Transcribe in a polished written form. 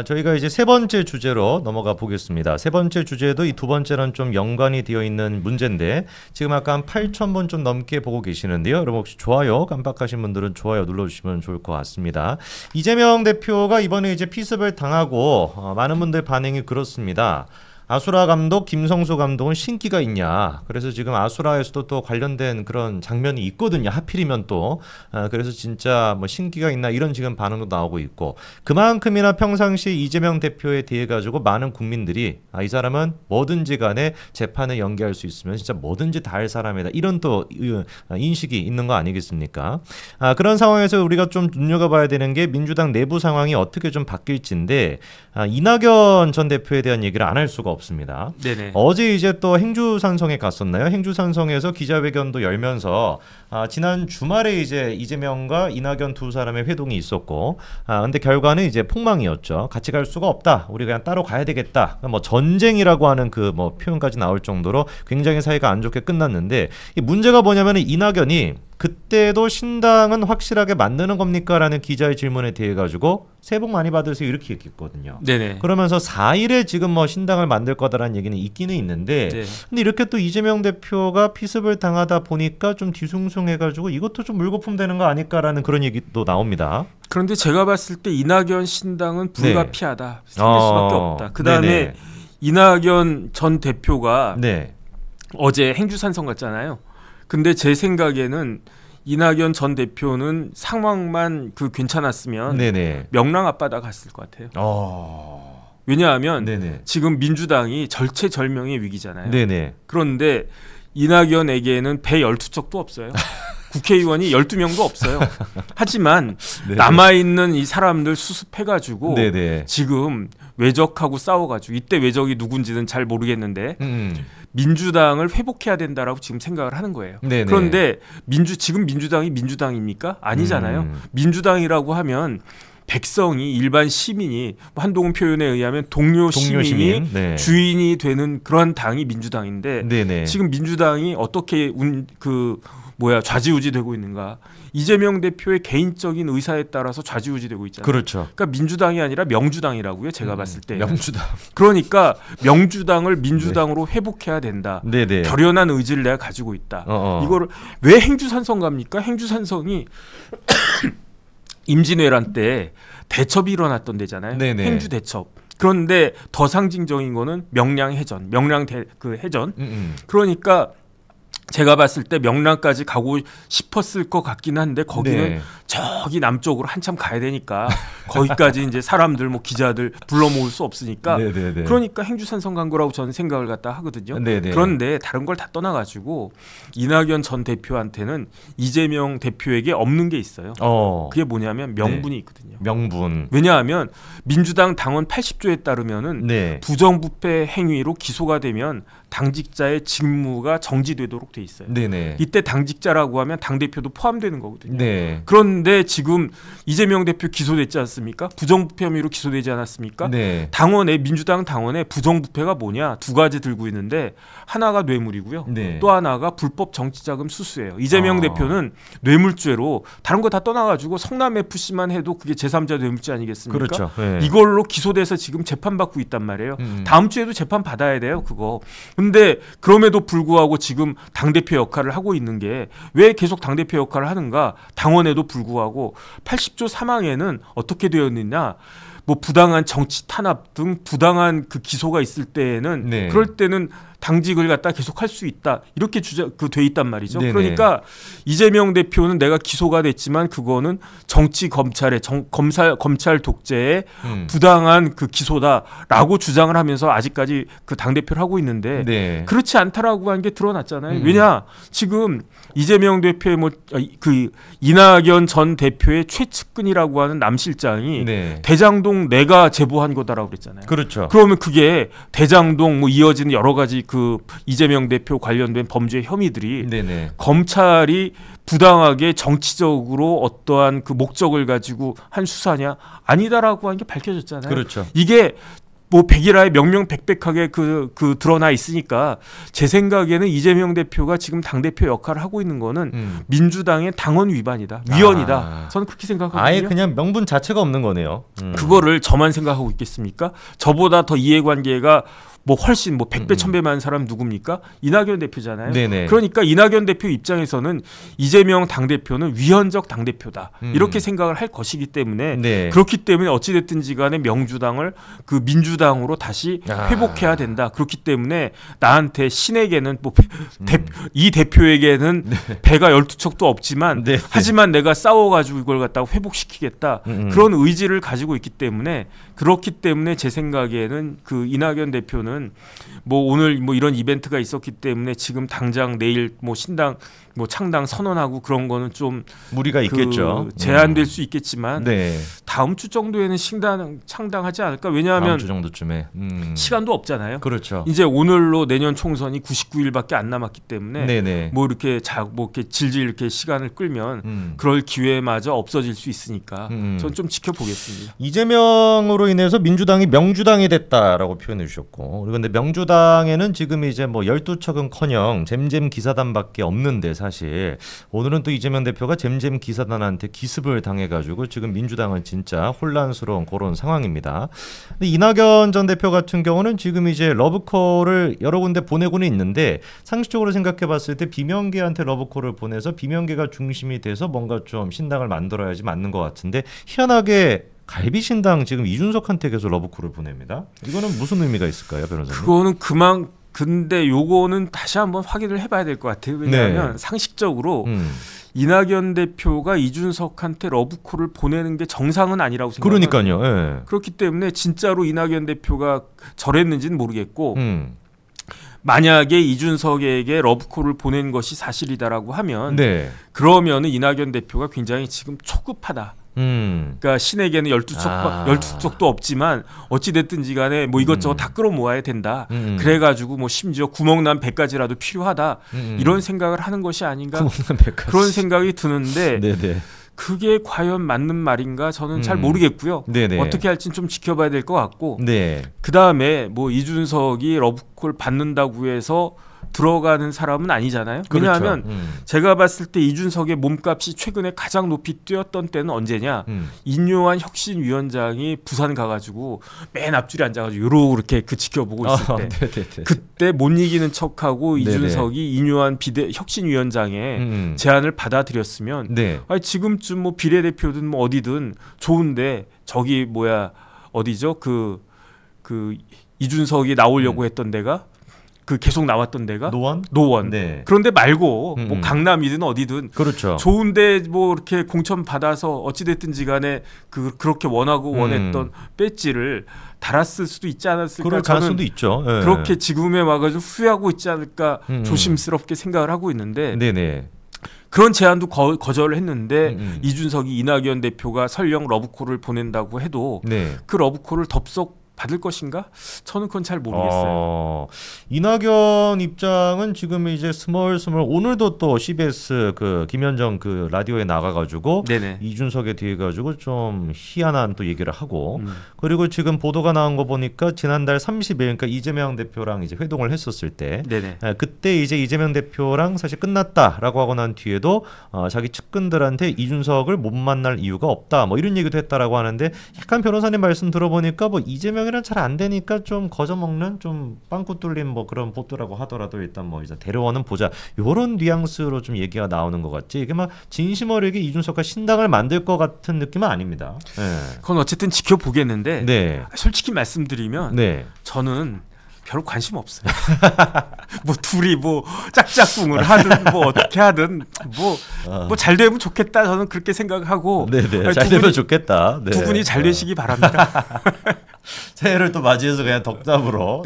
저희가 이제 세 번째 주제로 넘어가 보겠습니다. 세 번째 주제도 이 두 번째랑 좀 연관이 되어 있는 문제인데 지금 아까 한 8,000번 좀 넘게 보고 계시는데요. 여러분 혹시 좋아요 깜빡하신 분들은 좋아요 눌러주시면 좋을 것 같습니다. 이재명 대표가 이번에 이제 피습을 당하고 많은 분들 반응이 그렇습니다. 아수라 감독, 김성수 감독은 신기가 있냐. 그래서 지금 아수라에서도 또 관련된 그런 장면이 있거든요. 하필이면 또. 그래서 진짜 뭐 신기가 있나 이런 지금 반응도 나오고 있고. 그만큼이나 평상시 이재명 대표에 대해 가지고 많은 국민들이 이 사람은 뭐든지 간에 재판을 연기할 수 있으면 진짜 뭐든지 다 할 사람이다. 이런 또 인식이 있는 거 아니겠습니까? 그런 상황에서 우리가 좀 눈여겨봐야 되는 게 민주당 내부 상황이 어떻게 좀 바뀔지인데 이낙연 전 대표에 대한 얘기를 안 할 수가 없습니다. 네네. 어제 이제 또 행주산성에 갔었나요? 행주산성에서 기자회견도 열면서 지난 주말에 이제 이재명과 이낙연 두 사람의 회동이 있었고, 근데 결과는 이제 폭망이었죠. 같이 갈 수가 없다. 우리 그냥 따로 가야 되겠다. 뭐 전쟁이라고 하는 그 뭐 표현까지 나올 정도로 굉장히 사이가 안 좋게 끝났는데 이 문제가 뭐냐면 이낙연이 그때도 신당은 확실하게 만드는 겁니까? 라는 기자의 질문에 대해 가지고 새해 복 많이 받으세요 이렇게 얘기했거든요. 네네. 그러면서 4일에 지금 뭐 신당을 만들 거다라는 얘기는 있기는 있는데 네. 근데 이렇게 또 이재명 대표가 피습을 당하다 보니까 좀 뒤숭숭해가지고 이것도 좀 물거품 되는 거 아닐까라는 그런 얘기도 나옵니다. 그런데 제가 봤을 때 이낙연 신당은 불가피하다. 생길 수밖에 없다. 그 다음에 이낙연 전 대표가 어제 행주산성 갔잖아요. 근데 제 생각에는 이낙연 전 대표는 상황만 괜찮았으면 명랑 앞바다 갔을 것 같아요. 왜냐하면 지금 민주당이 절체절명의 위기잖아요. 그런데 이낙연에게는 배 12척도 없어요. 국회의원이 12명도 없어요. 하지만 남아있는 이 사람들 수습해가지고 지금 외적하고 싸워가지고 이때 외적이 누군지는 잘 모르겠는데 민주당을 회복해야 된다라고 지금 생각을 하는 거예요. 그런데 지금 민주당이 민주당입니까? 아니잖아요. 민주당이라고 하면 백성이 일반 시민이 한동훈 표현에 의하면 동료 시민이 주인이 되는 그런 당이 민주당인데 지금 민주당이 어떻게 좌지우지되고 있는가? 이재명 대표의 개인적인 의사에 따라서 좌지우지되고 있잖아요. 그렇죠. 그러니까 민주당이 아니라 명주당이라고요. 제가 봤을 때. 명주당. 그러니까 명주당을 민주당으로 회복해야 된다. 결연한 의지를 내가 가지고 있다. 이거를 왜 행주산성 갑니까? 행주산성이 임진왜란 때 대첩이 일어났던 데잖아요. 행주 대첩. 그런데 더 상징적인 거는 명량해전, 해전. 그러니까 제가 봤을 때 명량까지 가고 싶었을 것 같긴 한데 거기는 저기 남쪽으로 한참 가야 되니까 거기까지 이제 사람들 기자들 불러 모을 수 없으니까 그러니까 행주산성 간 거라고 저는 생각을 갖다 하거든요. 그런데 다른 걸 다 떠나가지고 이낙연 전 대표한테는 이재명 대표에게 없는 게 있어요. 그게 뭐냐면 명분이 있거든요. 명분. 왜냐하면 민주당 당원 80조에 따르면은 부정부패 행위로 기소가 되면 당직자의 직무가 정지되도록 돼 있어요. 이때 당직자라고 하면 당대표도 포함되는 거거든요. 그런데 지금 이재명 대표 기소됐지 않습니까? 부정부패 혐의로 기소되지 않았습니까? 민주당 당원의 부정부패가 뭐냐? 두 가지 들고 있는데 하나가 뇌물이고요. 또 하나가 불법 정치자금 수수예요. 이재명 대표는 뇌물죄로 다른 거 다 떠나가지고 성남FC만 해도 그게 제3자 뇌물죄 아니겠습니까? 그렇죠. 이걸로 기소돼서 지금 재판받고 있단 말이에요. 다음 주에도 재판 받아야 돼요. 그거. 근데 그럼에도 불구하고 지금 당대표 역할을 하고 있는 게 왜 계속 당대표 역할을 하는가? 당원에도 불구하고 80조 3항에는 어떻게 되어 있느냐? 부당한 정치 탄압 등 부당한 기소가 있을 때에는 그럴 때는 당직을 갖다 계속 할 수 있다 이렇게 돼 있단 말이죠. 그러니까 이재명 대표는 내가 기소가 됐지만 그거는 정치 검찰의 검찰 독재의 부당한 기소다라고 주장을 하면서 아직까지 당 대표를 하고 있는데 그렇지 않다라고 하는 게 드러났잖아요. 왜냐 지금 이재명 대표의 이낙연 전 대표의 최측근이라고 하는 남 실장이 대장동 내가 제보한 거다라고 그랬잖아요. 그렇죠. 그러면 그게 대장동 이어지는 여러 가지 이재명 대표 관련된 범죄 혐의들이 검찰이 부당하게 정치적으로 어떠한 목적을 가지고 한 수사냐? 아니다라고 하는 게 밝혀졌잖아요. 그렇죠. 이게 뭐 백일하에 명명백백하게 그 드러나 있으니까 제 생각에는 이재명 대표가 지금 당 대표 역할을 하고 있는 거는 민주당의 당원 위반이다, 위헌이다. 저는 그렇게 생각하거든요. 아예 그냥 명분 자체가 없는 거네요. 그거를 저만 생각하고 있겠습니까? 저보다 더 이해관계가 뭐 훨씬 뭐 100배 1000배 많은 사람 누굽니까? 이낙연 대표잖아요. 네네. 그러니까 이낙연 대표 입장에서는 이재명 당대표는 위헌적 당대표다. 이렇게 생각을 할 것이기 때문에 네. 그렇기 때문에 어찌됐든지 간에 명주당을 그 민주당으로 다시 회복해야 된다. 그렇기 때문에 나한테 신에게는 뭐 이 대표에게는 배가 12척도 없지만 네. 하지만 내가 싸워가지고 이걸 갖다가 회복시키겠다. 그런 의지를 가지고 있기 때문에 그렇기 때문에 제 생각에는 그 이낙연 대표는 뭐 오늘 뭐 이런 이벤트가 있었기 때문에 지금 당장 내일 뭐 신당 뭐 창당 선언하고 그런 거는 좀 무리가 있겠죠. 제한될 수 있겠지만 네. 다음 주 정도에는 신당 창당하지 않을까? 왜냐하면 다음 주 정도쯤에 시간도 없잖아요. 그렇죠. 이제 오늘로 내년 총선이 99일밖에 안 남았기 때문에 네네. 뭐 이렇게 뭐 이렇게 질질 이렇게 시간을 끌면 그럴 기회마저 없어질 수 있으니까 전 좀 지켜보겠습니다. 이재명으로 인해서 민주당이 명주당이 됐다라고 표현해 주셨고, 그리고 근데 명주당에는 지금 이제 뭐 12척은커녕 잼잼 기사단밖에 없는데 사실 오늘은 또 이재명 대표가 잼잼 기사단한테 기습을 당해가지고 지금 민주당은 진짜 혼란스러운 그런 상황입니다. 근데 이낙연 전 대표 같은 경우는 지금 이제 러브콜을 여러 군데 보내고는 있는데 상식적으로 생각해봤을 때 비명계한테 러브콜을 보내서 비명계가 중심이 돼서 뭔가 좀 신당을 만들어야지 맞는 것 같은데 희한하게 갈비신당 지금 이준석한테 계속 러브콜을 보냅니다. 이거는 무슨 의미가 있을까요, 변호사님? 그거는 근데 요거는 다시 한번 확인을 해봐야 될 것 같아요. 왜냐하면 네. 상식적으로 이낙연 대표가 이준석한테 러브콜을 보내는 게 정상은 아니라고 생각합니다. 그러니까요. 예. 그렇기 때문에 진짜로 이낙연 대표가 저랬는지는 모르겠고 만약에 이준석에게 러브콜을 보낸 것이 사실이다라고 하면 네. 그러면은 이낙연 대표가 굉장히 지금 초급하다. 그러니까 신에게는 12척도 없지만 어찌됐든지 간에 뭐 이것저것 다 끌어모아야 된다. 그래가지고 뭐 심지어 구멍난 배까지라도 필요하다. 이런 생각을 하는 것이 아닌가. 그런 생각이 드는데 네네. 그게 과연 맞는 말인가 저는 잘 모르겠고요. 네네. 어떻게 할지는 좀 지켜봐야 될 것 같고 네. 그다음에 뭐 이준석이 러브콜 받는다고 해서 들어가는 사람은 아니잖아요. 왜냐하면 그렇죠. 제가 봤을 때 이준석의 몸값이 최근에 가장 높이 뛰었던 때는 언제냐. 인요한 혁신위원장이 부산 가가지고 맨 앞줄에 앉아가지고 이렇게 그 지켜보고 있을 때 그때 못 이기는 척하고 이준석이 인요한 혁신위원장의 제안을 받아들였으면 네. 아니 지금쯤 뭐 비례대표든 뭐 어디든 좋은데 저기 뭐야 어디죠? 그 이준석이 나오려고 했던 데가 그 계속 나왔던 데가 노원. 네. 그런데 말고 뭐 강남이든 어디든 그렇죠. 좋은데 뭐 이렇게 공천 받아서 어찌 됐든지 간에 그렇게 원하고 원했던 배지를 달았을 수도 있지 않았을까. 그럴 가능성도 있죠. 네. 그렇게 지금에 와가지고 후회하고 있지 않을까 조심스럽게 생각을 하고 있는데. 네네. 그런 제안도 거절을 했는데 이준석이 이낙연 대표가 설령 러브콜을 보낸다고 해도 그 러브콜을 덥석 받을 것인가? 저는 그건 잘 모르겠어요. 이낙연 입장은 지금 이제 스멀스멀 오늘도 또 CBS 그 김현정 그 라디오에 나가가지고 이준석에 대해 가지고 좀 희한한 또 얘기를 하고 그리고 지금 보도가 나온 거 보니까 지난달 30일 그러니까 이재명 대표랑 이제 회동을 했었을 때 그때 이제 이재명 대표랑 사실 끝났다라고 하고 난 뒤에도 자기 측근들한테 이준석을 못 만날 이유가 없다 뭐 이런 얘기도 했다라고 하는데 약간 변호사님 말씀 들어보니까 뭐 이재명 이랑 잘 안 되니까 좀 거저먹는 좀 빵꾸 뚫린 뭐 그런 보도라고 하더라도 일단 뭐 이제 데려오는 보자 이런 뉘앙스로 좀 얘기가 나오는 것 같지 이게 막 진심 어리게 이준석과 신당을 만들 것 같은 느낌은 아닙니다. 그건 어쨌든 지켜보겠는데 솔직히 말씀드리면 저는 별로 관심 없어요. 뭐 둘이 뭐 짝짝꿍을 하든 뭐 어떻게 하든 뭐 잘 되면 좋겠다 저는 그렇게 생각하고 잘 되면 좋겠다. 두 분이 잘 되시기 바랍니다. 새해를 또 맞이해서 그냥 덕담으로.